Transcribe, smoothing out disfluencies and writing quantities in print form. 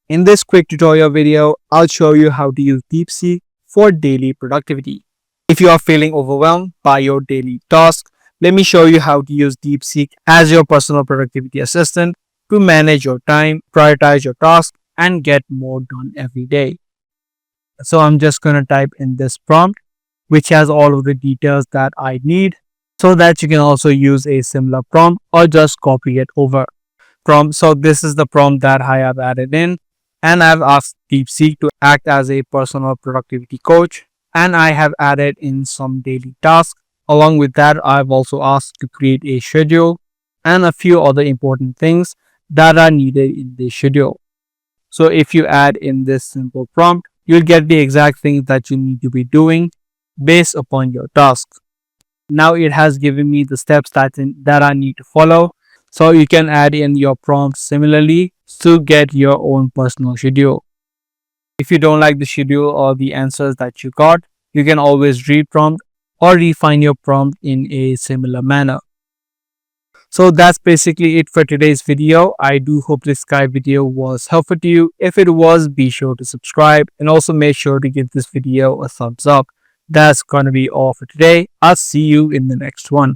In this quick tutorial video, I'll show you how to use DeepSeek for daily productivity. If you are feeling overwhelmed by your daily tasks, let me show you how to use DeepSeek as your personal productivity assistant to manage your time, prioritize your tasks, and get more done every day. So I'm just going to type in this prompt, which has all of the details that I need, so that you can also use a similar prompt or just copy it over. So this is the prompt that I have added in, and I've asked DeepSeek to act as a personal productivity coach, and I have added in some daily tasks. Along with that, I've also asked to create a schedule and a few other important things that are needed in the schedule. So if you add in this simple prompt, you'll get the exact things that you need to be doing based upon your tasks. Now it has given me the steps that I need to follow. So you can add in your prompts similarly to get your own personal schedule. If you don't like the schedule or the answers that you got, you can always reprompt or refine your prompt in a similar manner. So that's basically it for today's video. I do hope this guide video was helpful to you. If it was, be sure to subscribe and also make sure to give this video a thumbs up. That's gonna be all for today. I'll see you in the next one.